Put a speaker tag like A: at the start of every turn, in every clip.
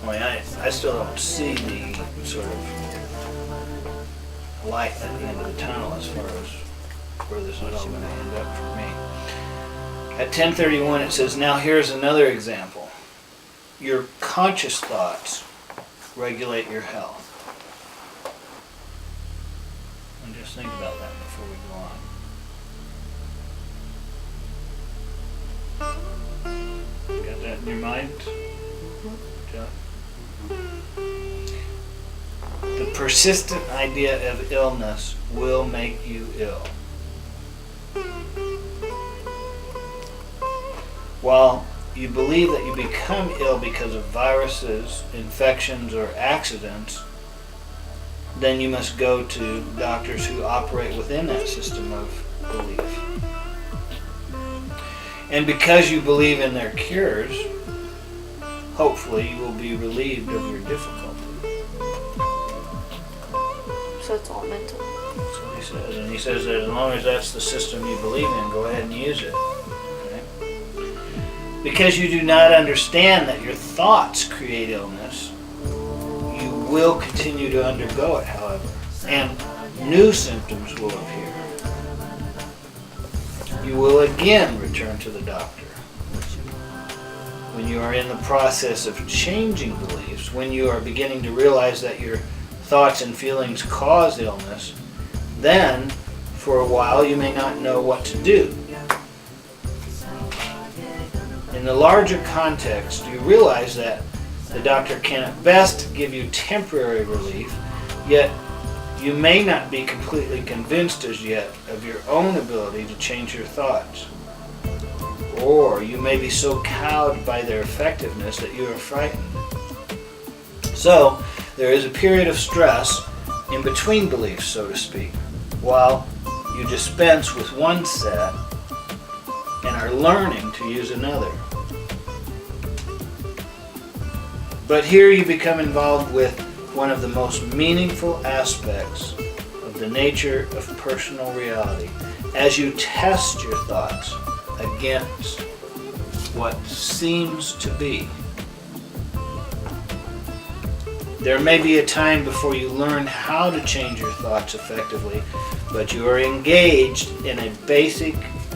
A: I mean, I still don't see the sort of light at the end of the tunnel as far as where this is all going to end up for me. At 10:31 it says, now here's another example. Your conscious thoughts regulate your health. And just think about that before we go on. Got that in your mind, John? The persistent idea of illness will make you ill. While you believe that you become ill because of viruses, infections, or accidents, then you must go to doctors who operate within that system of belief. And because you believe in their cures, hopefully you will be relieved of your difficulty.
B: So it's all mental.
A: That's what he says. And he says that as long as that's the system you believe in, go ahead and use it. Okay? Because you do not understand that your thoughts create illness, you will continue to undergo it, however, and new symptoms will appear. You will again return to the doctor. When you are in the process of changing beliefs, when you are beginning to realize that your thoughts and feelings cause illness, then for a while you may not know what to do. In the larger context, you realize that the doctor can at best give you temporary relief, yet you may not be completely convinced as yet of your own ability to change your thoughts. Or you may be so cowed by their effectiveness that you are frightened. So, there is a period of stress in between beliefs, so to speak, while you dispense with one set and are learning to use another. But here you become involved with one of the most meaningful aspects of the nature of personal reality as you test your thoughts against what seems to be. There may be a time before you learn how to change your thoughts effectively, but you are engaged in a basic,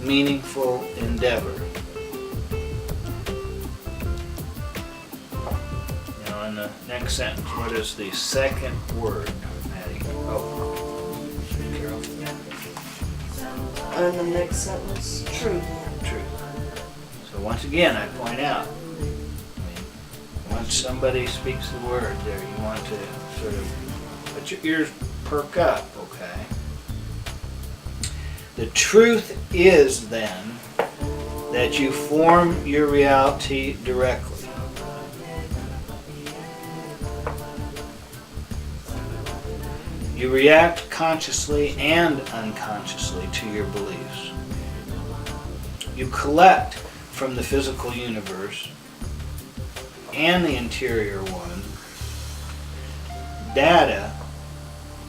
A: meaningful endeavor. Now in the next sentence, what is the second word, Maddie? Oh, Carol.
C: And the next sentence, truth.
A: Truth. So once again, I point out, once somebody speaks the word there, you want to sort of let your ears perk up, okay? The truth is then that you form your reality directly. You react consciously and unconsciously to your beliefs. You collect from the physical universe and the interior one data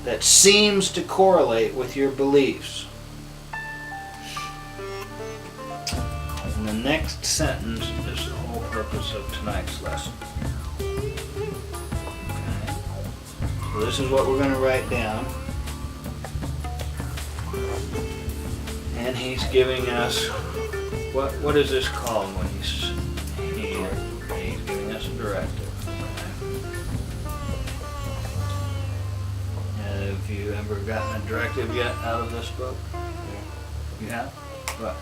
A: that seems to correlate with your beliefs. And the next sentence is the whole purpose of tonight's lesson. Okay. So this is what we're going to write down. And he's giving us, what is this called when he's giving us a directive? Have you ever gotten a directive yet out of this book? Yeah. You have? What?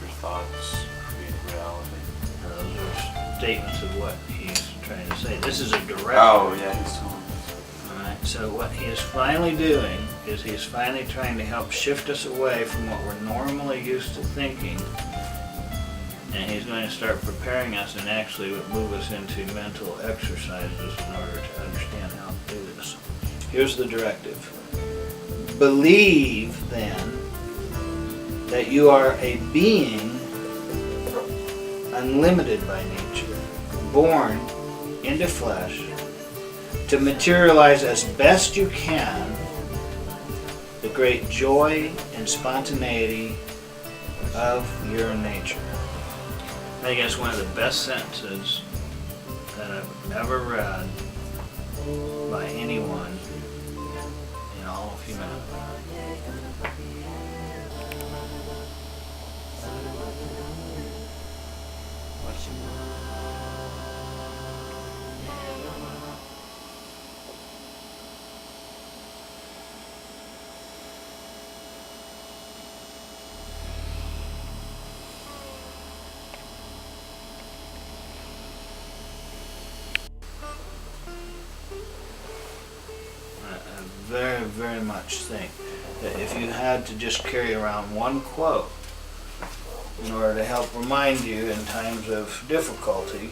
D: Your thoughts create reality.
A: Those are statements of what he's trying to say. This is a directive.
D: Oh, yeah, he's telling us.
A: Alright, so what he is finally doing is he's finally trying to help shift us away from what we're normally used to thinking, and he's going to start preparing us and actually would move us into mental exercises in order to understand how to do this. Here's the directive. Believe then that you are a being unlimited by nature, born into flesh, to materialize as best you can the great joy and spontaneity of your nature. I think it's one of the best sentences that I've ever read by anyone in all of humanity. I very, very much think that if you had to just carry around one quote in order to help remind you in times of difficulty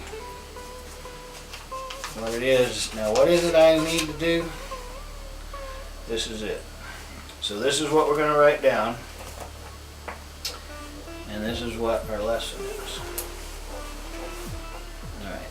A: what it is, now what is it I need to do? This is it. So this is what we're going to write down, and this is what our lesson is. All right.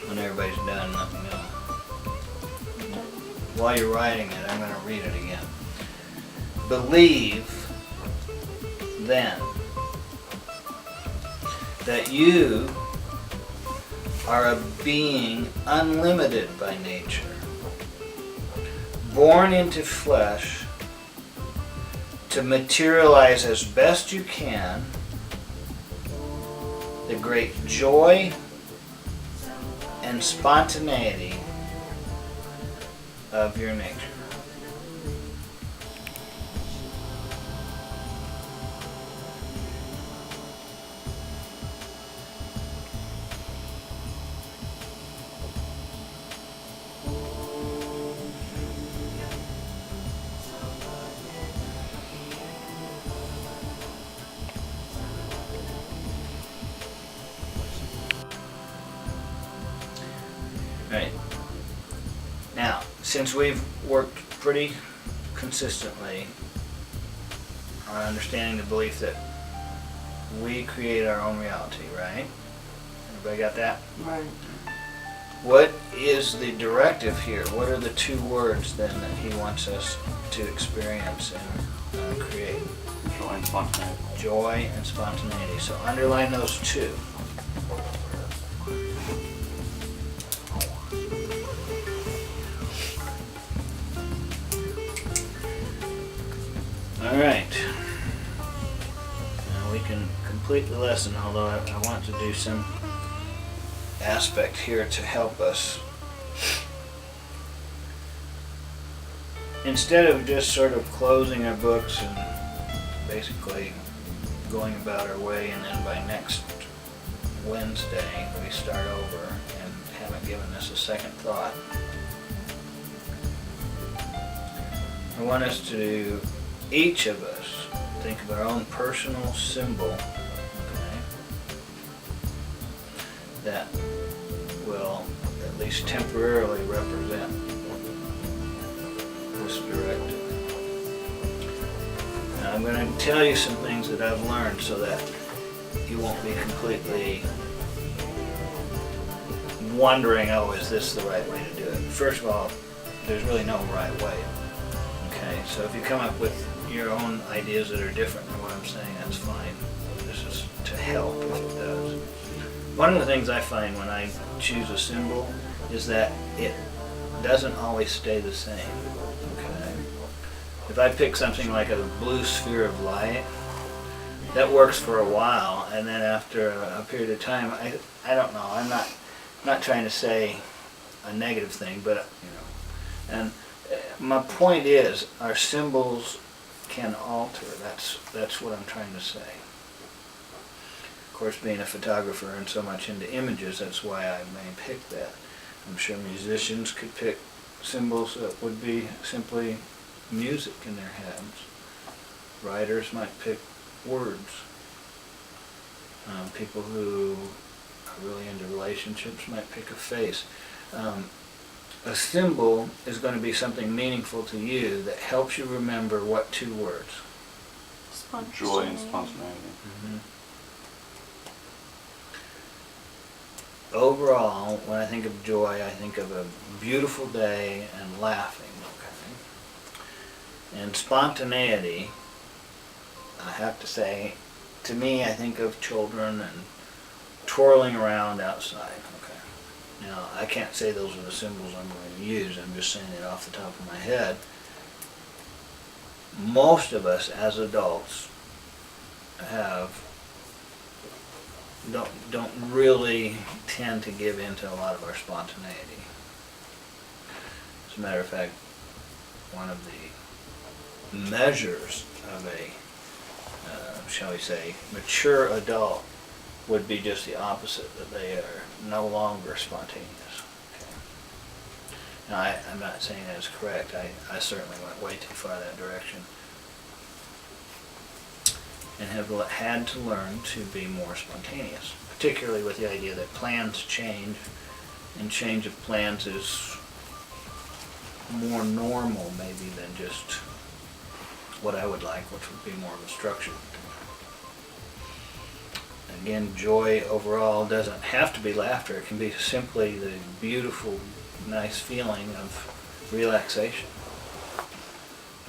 A: When everybody's done, let me know. While you're writing it, I'm going to read it again. Believe, then, that you are a being unlimited by nature, born into flesh to materialize as best you can the great joy and spontaneity of your nature. Right. Now, since we've worked pretty consistently on understanding the belief that we create our own reality, right? Everybody got that?
C: Right.
A: What is the directive here? What are the two words then that he wants us to experience and create?
D: Joy and spontaneity.
A: Joy and spontaneity. So underline those two. All right. Now we can complete the lesson, although I want to do some aspect here to help us. Instead of just sort of closing our books and basically going about our way, and then by next Wednesday we start over and haven't given this a second thought, I want us to, each of us, think of our own personal symbol, okay, that will at least temporarily represent this directive. Now I'm going to tell you some things that I've learned so that you won't be completely wondering, oh, is this the right way to do it? First of all, there's really no right way. Okay, so if you come up with your own ideas that are different than what I'm saying, that's fine. This is to help if it does. One of the things I find when I choose a symbol is that it doesn't always stay the same. Okay, if I pick something like a blue sphere of light, that works for a while, and then after a period of time, I don't know. I'm not trying to say a negative thing, but and my point is, our symbols can alter. That's what I'm trying to say. Of course, being a photographer and so much into images, that's why I may pick that. I'm sure musicians could pick symbols that would be simply music in their heads. Writers might pick words. People who are really into relationships might pick a face. A symbol is going to be something meaningful to you that helps you remember what two words?
D: Joy and spontaneity.
A: Mm-hmm. Overall, when I think of joy, I think of a beautiful day and laughing. Okay? And spontaneity, I have to say, to me, I think of children and twirling around outside. Okay. Now, I can't say those are the symbols I'm going to use. I'm just saying it off the top of my head. Most of us, as adults, don't really tend to give in to a lot of our spontaneity. As a matter of fact, one of the measures of a shall we say, mature adult would be just the opposite, that they are no longer spontaneous. Okay. Now, I'm not saying that is correct. I certainly went way too far that direction. And have had to learn to be more spontaneous, particularly with the idea that plans change, and change of plans is more normal maybe than just what I would like, which would be more of a structure. Again, joy overall doesn't have to be laughter. It can be simply the beautiful, nice feeling of relaxation.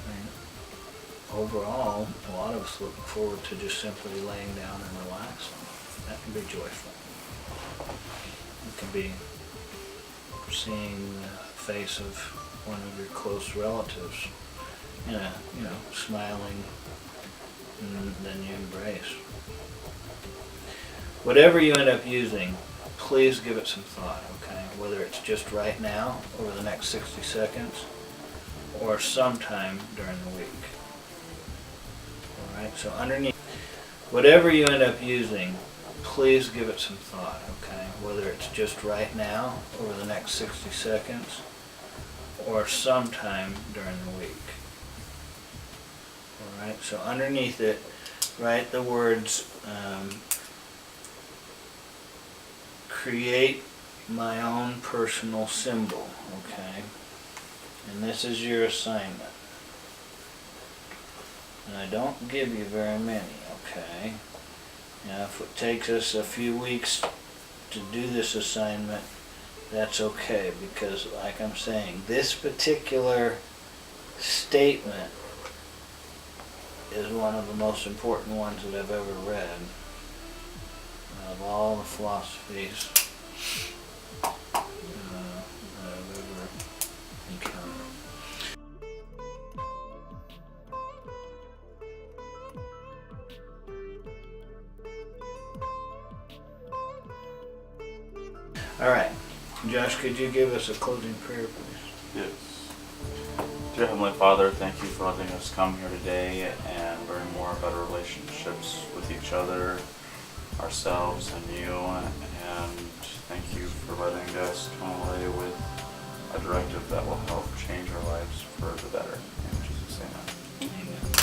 A: And overall, a lot of us look forward to just simply laying down and relaxing. That can be joyful. It can be seeing the face of one of your close relatives in a, smiling, and then you embrace. Whatever you end up using, please give it some thought, okay? Whether it's just right now, over the next 60 seconds, or sometime during the week. Alright, so underneath, whatever you end up using, please give it some thought, okay? Whether it's just right now, over the next 60 seconds, or sometime during the week. Alright, so underneath it, write the words, create my own personal symbol, okay? And this is your assignment. And I don't give you very many, okay? Now, if it takes us a few weeks to do this assignment, that's okay, because like I'm saying, this particular statement is one of the most important ones that I've ever read. Of all the philosophies that I've ever encountered. All right, Josh, could you give us a closing prayer, please?
D: Yes. Dear Heavenly Father, thank you for letting us come here today and learn more about our relationships with each other, ourselves and you, and thank you for letting us come away with a directive that will help change our lives for the better. In Jesus' name.
A: Amen.